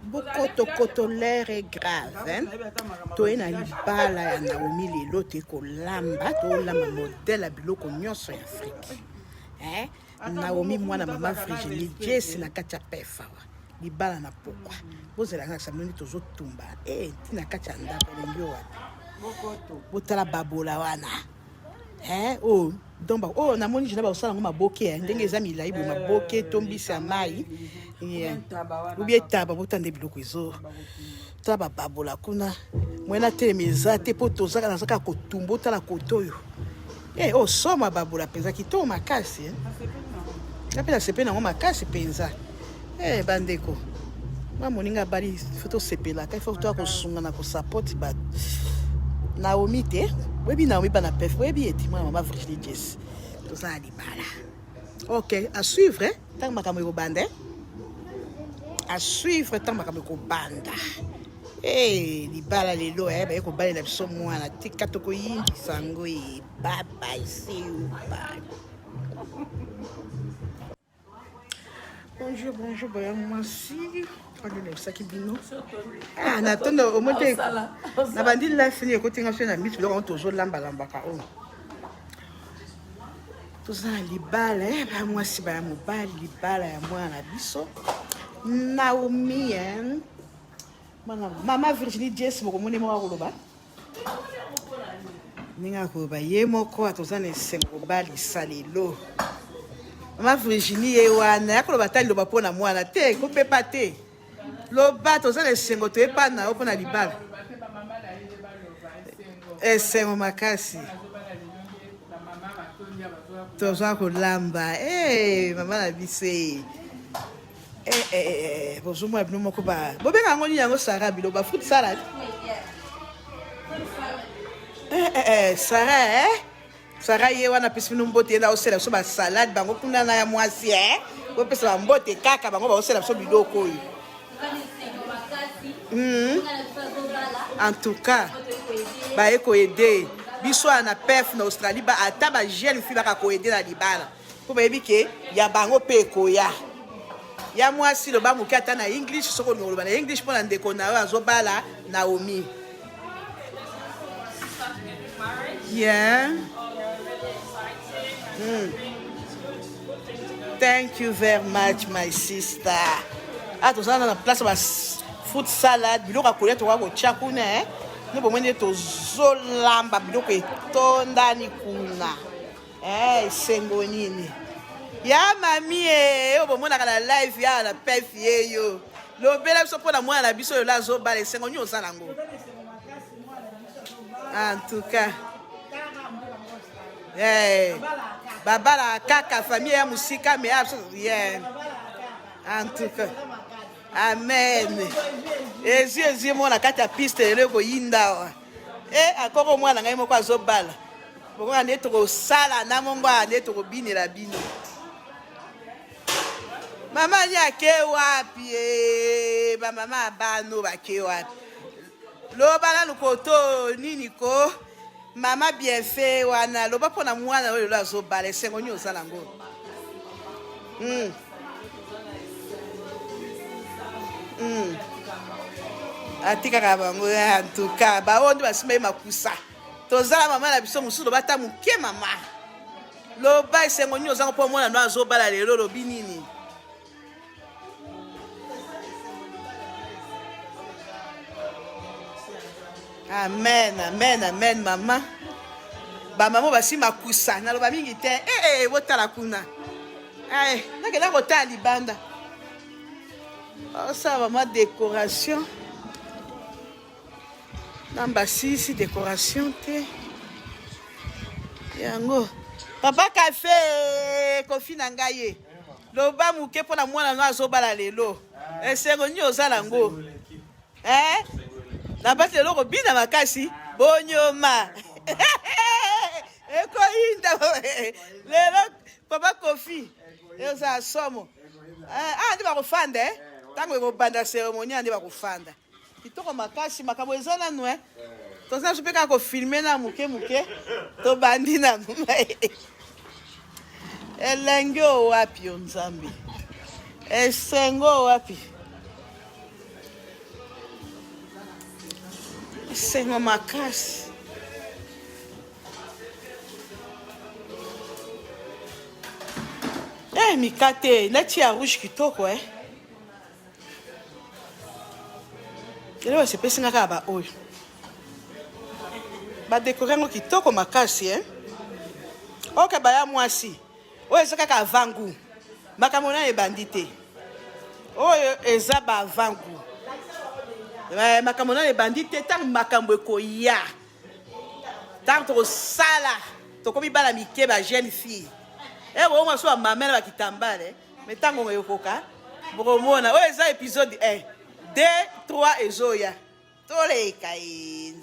Bokoto koto l'air est grave. Toi na libala ya Naomi lelo te ko lamba to lamba modèle à biloko nyonso ya Afrique. Naomi mwana mama Virginie Jesse na kati ya pefa libala na pokwa. Bozela na samoni tozo tumba. Tina kati ya ndako lengi wapi. Botala babola wana. Oh, donc oh na moni jina ba osala ngo maboke ndenge eza milai bo maboke tombisa ya mai. Ubie taba botande biloko ezo. Taba babola kuna. Mwena telemeza te po tozaka na saka kotumbo tala kotoyo. Oh soma babola penza kito makasi. Kapela sepe na ngo makasi penza. Bandeko. Moninga bari foto sepela ka foto ko sunga na ko support ba Naomi te. Webi Naomi bana pef webi eti mama Virginie Jesse. Toza libala. OK, à suivre tant makambo ko bande. À suivre tant makambo ko banda. Libala lelo ba ko bale na biso mwana tika to ko yindi sango baba isi uba. Bonjour, merci. Regardez ça qui bino. Natanda au moins na bandi la fini côté nga na mit on toujours lamba ka on. Tout ça libala ba moi si ba mobile libala ya mwana biso. Naomi Mama Virginie Jesse moko moni mo akoloba. Ninga ko ba ye moko atozana sembo bali salelo. Mama Virginie wana yakoloba tali loba pona mwana te ko pepa te. Loba tozana sengo to epa na opona libala. Sengo makasi. Toza ko lamba. Mama na bise. Bonjour moi bino moko ba. Bobenga ngoni yango Sarah bilo ba fruit salad. Sarah Sarah ye wana pesi bino mbote na osela so ba salade bango kuna na ya mwasi ko pesa ba mbote kaka bango ba osela so biloko oyo. En tout cas ba eko aider biso na pef na Australie ba ata ba jeune fille ba ko aider na libala. Ko ba yebike ya bango pe ko ya. Ya mwasi lo ba mukata na English soko no lo ba na English pona ndeko na azobala Naomi. Yeah. Thank you very much my sister. Tozana na place ba fruit salad biloko akolia to ko chakuna no bomwende to zolamba biloko etonda ni kuna. Sengo nini. Ya mami bomona kana live ya na pef yeyo. Lo bela biso pona mwana na biso yo la zo bale sengo nyo sala ngo. En tout cas. Babala kaka famille ya musika me en tout cas. Amen. Ezi mona kati ya piste le ko yinda. Akoko mwana ngai moko azobala. Bokonga neto ko sala na mongwa neto ko binela bino. Mama nyake wapi ba mama bano ba ke wapi. Lo bala lukoto nini ko mama bien fait wana lo ba pona mwana lo azobala sengo nyo sala ngo. Atika kabango en tout cas ba ondo basime makusa. Tozala mama na biso musulo bata muke mama. Lo ba sengo nyo zango po mwana no azobala lelo lo binini. Amen, amen, amen, mama. Ba mama basi makusa na lo ba mingi te. Wotala kuna. Nakela ko ta libanda. Ça va ma décoration. Namba 6 décoration te. Yango. Papa café kofi na ngai. Lo ba muke pona mwana no azobala lelo. Sengo nyo zala ngo. Na basi lelo bina makasi bonyoma. Eko inda lelo papa kofi. Eza somo. Ndi ba kufanda tango ko banda cérémonie ndi ba kufanda. Kitoko makasi makambo ezana no Toza supeka ko filmer na muke to bandi na Elengo wapi Nzambi. Esengo wapi. sengo makasi. Mikate, neti ya rouge kitoko, Lelo sepesi ngaka ba oyo. Ba décorer ngo kitoko makasi, Ok baya mwasi. Oyo eza kaka vangu. Makambo na ebandi te. Oyo eza ba vangu. Makambo na ebandi te tant makambo ekoya. Tant to sala, to komi bala mike ba jeune fille. Bon, moi, je suis ma mère qui t'emballe, mais tant qu'on est au coca, bon, moi, on a épisode 1, 2, 3 et Zoya. Tous les caïns.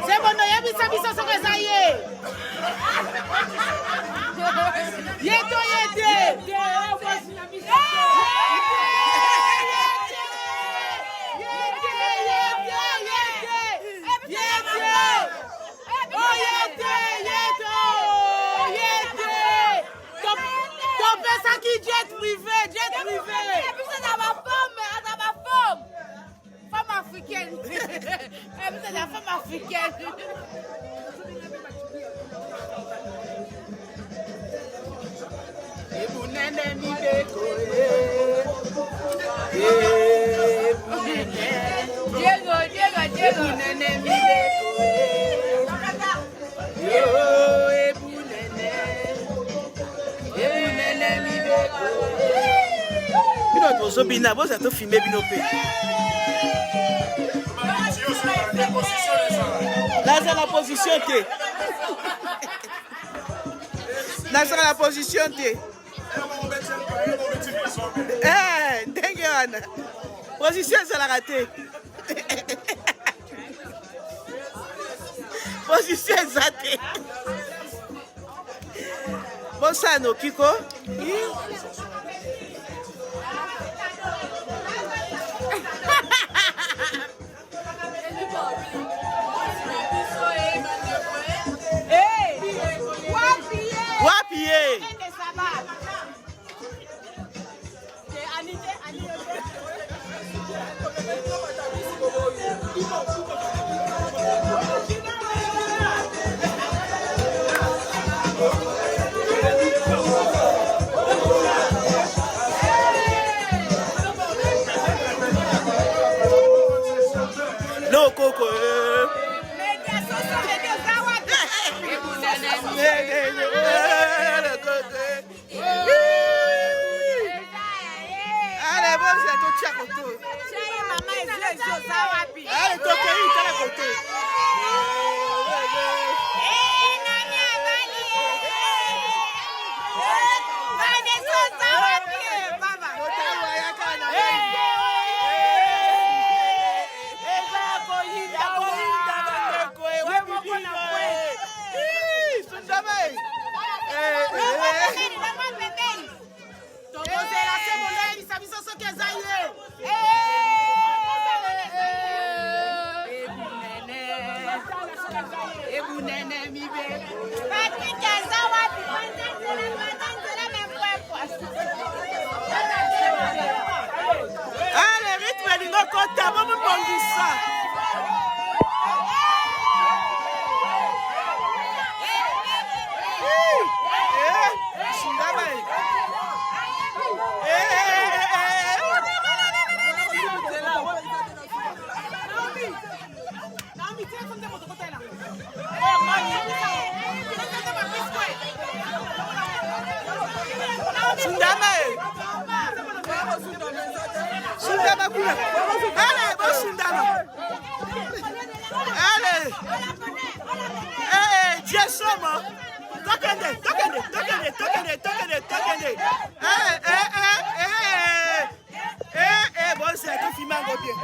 C'est bon, il y a mis ça, ça, ça, jet privé. Femme africaine. C'est la femme africaine. Diego. Bino tozobina boza to filmer bino pe. Naza la position T. Naza la position T. Eh, ndenge wana. Position ezalaka te. Position eza te. Bosano Kiko. No Coco. Allez, bon, c'est tout tcha koto. Allez, toke yi tala koto. Allez, rythme lingo kota, bomu bongisa. Sundama kula. Allez, bon Sundama. Allez. Dieu somo. Tokende. Bon, c'est tout filmango bien.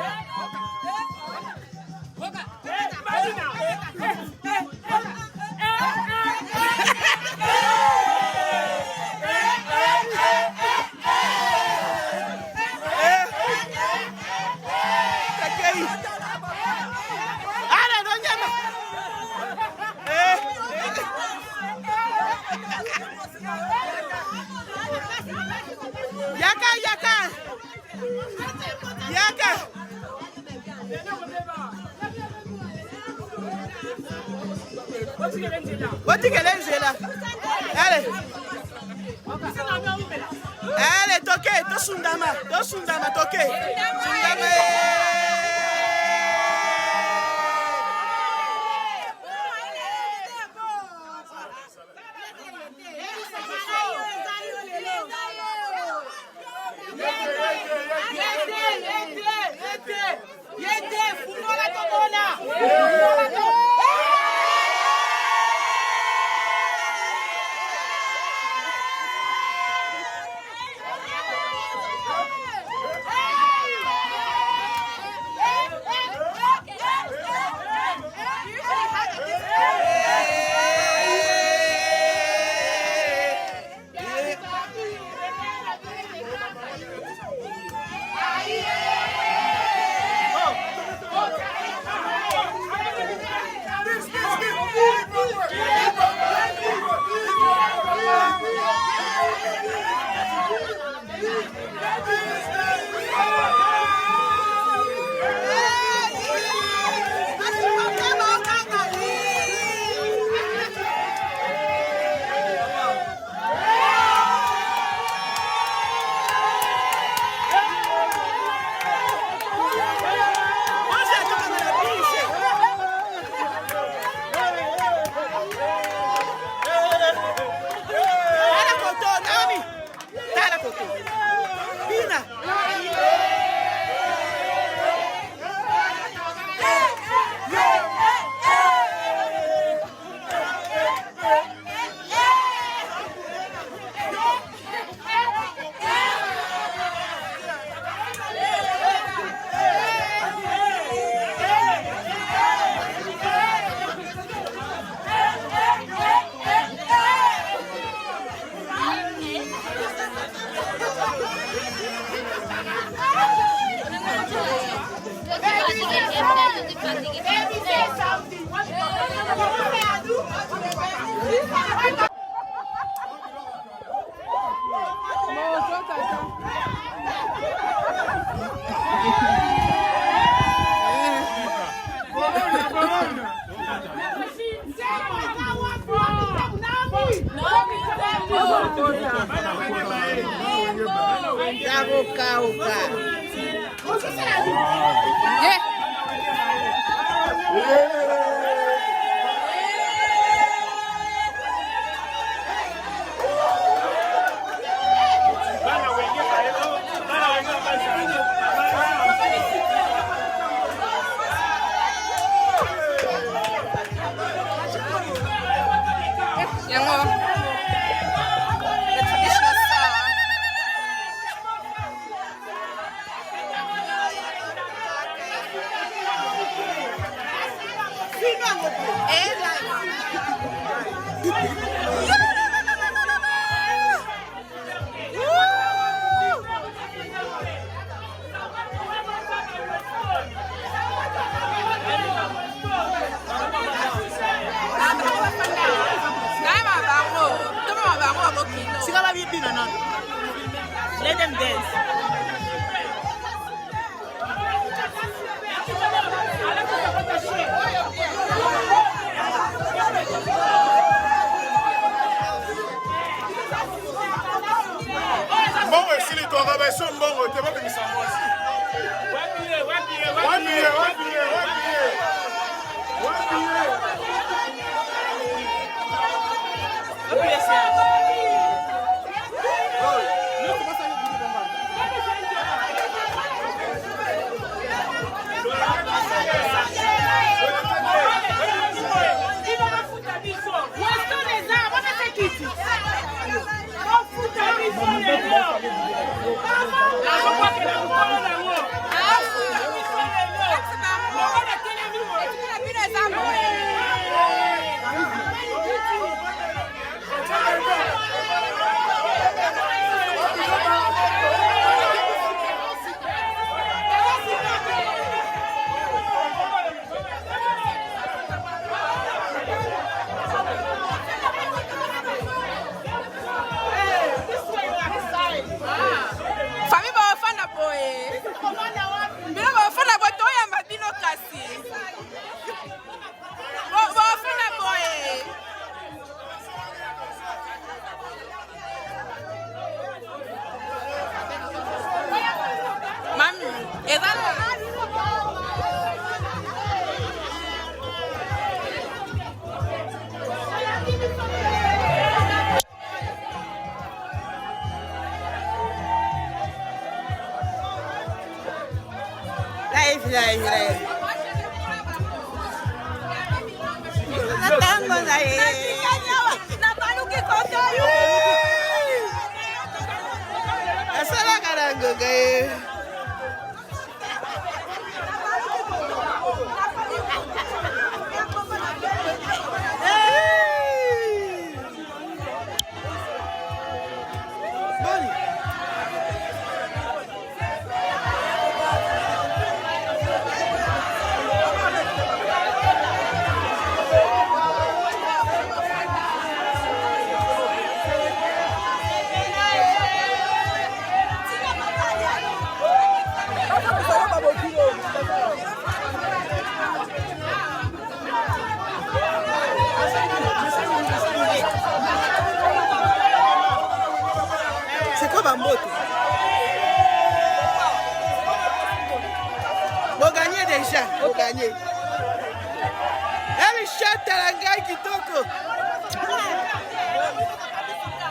Yaka. Botikelenzela. Allez. Allez, toke, tosundama, toke. Sundama. kauka. Let them dance. Mbongo esili toka beso mbongo te babimisa mwasi. Wapiye.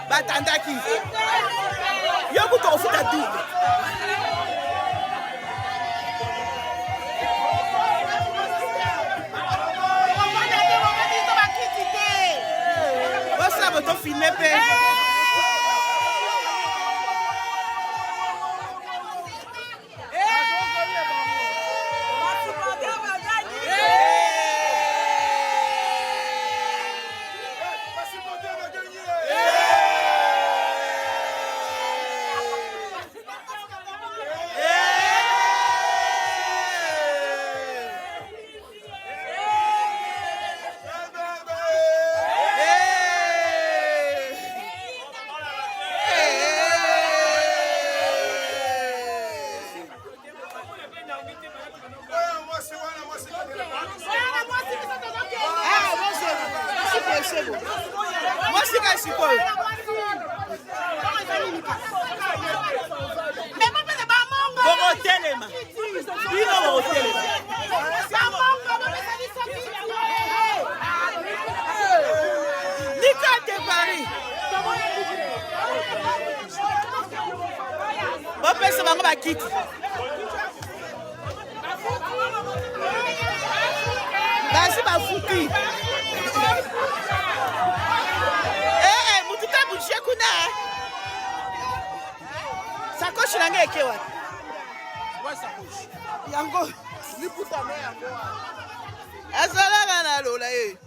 Batandaki. Yoku tofuta double. Bossa boto filmé pe. Mais Borotelema. Bino borotelema. Nika de Paris. Bopesa bango bakiti. Basi bafuti. Mututa bougie kuna. Sakoshi nanga ekewa. Yango liputa me yango. Azala na lola eh.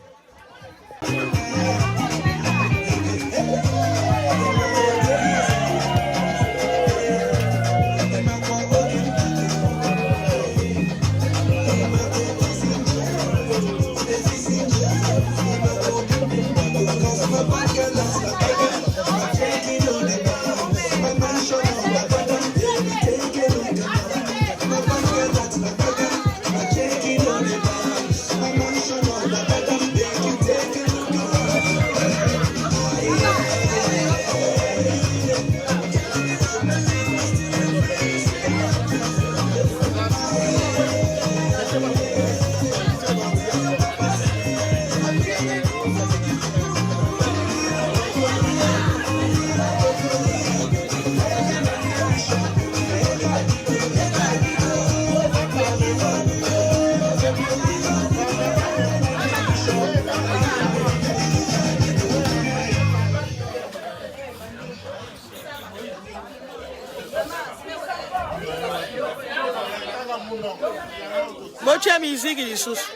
Mocha musique lisusu.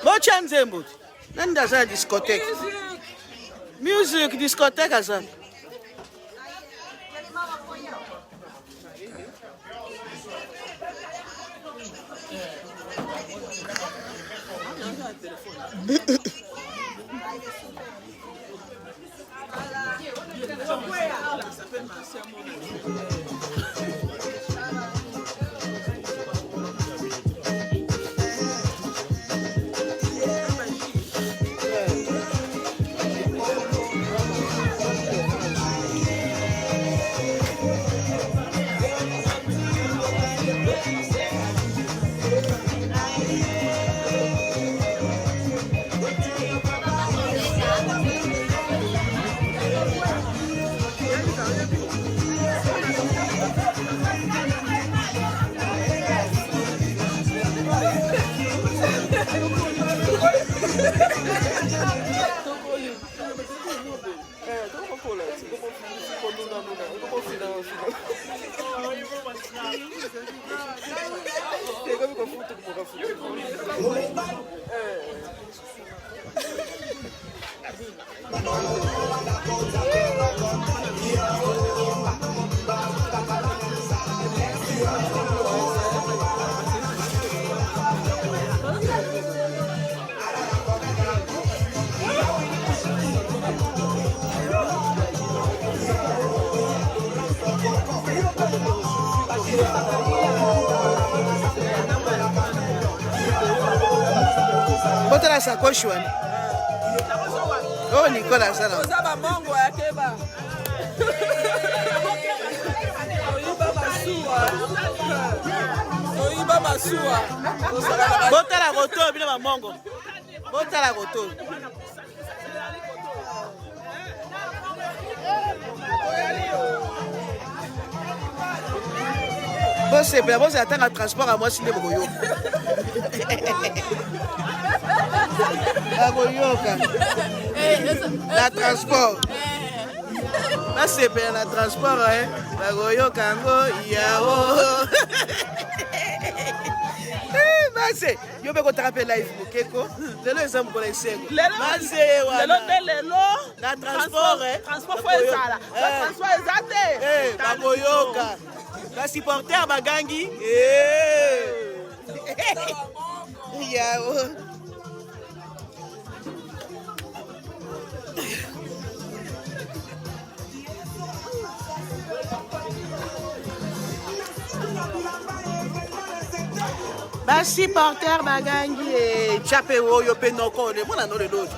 Mocha nzembo. Nanda za discothèque. Music discothèque aza. Bota la sacoche wana. Oh Nicolas sana. Oza ba mongo ya keba. Oyiba masuwa. Bota la roto bino ba mongo. Bota la roto. Bosse bla bosse attendre transport à moi si les boyo. La transport. Là c'est bien la transport hein. La goyo kango yao. Base, yo be ko taper live bokeko. Lelo exemple ko la isengo. Base wala. Lelo. La transport hein. Transport faut ezala. La transport ezate. Ba goyoka. La supporter bagangi. Yao. Basi porter bagangi et chape oyo penoko le mona no le lot.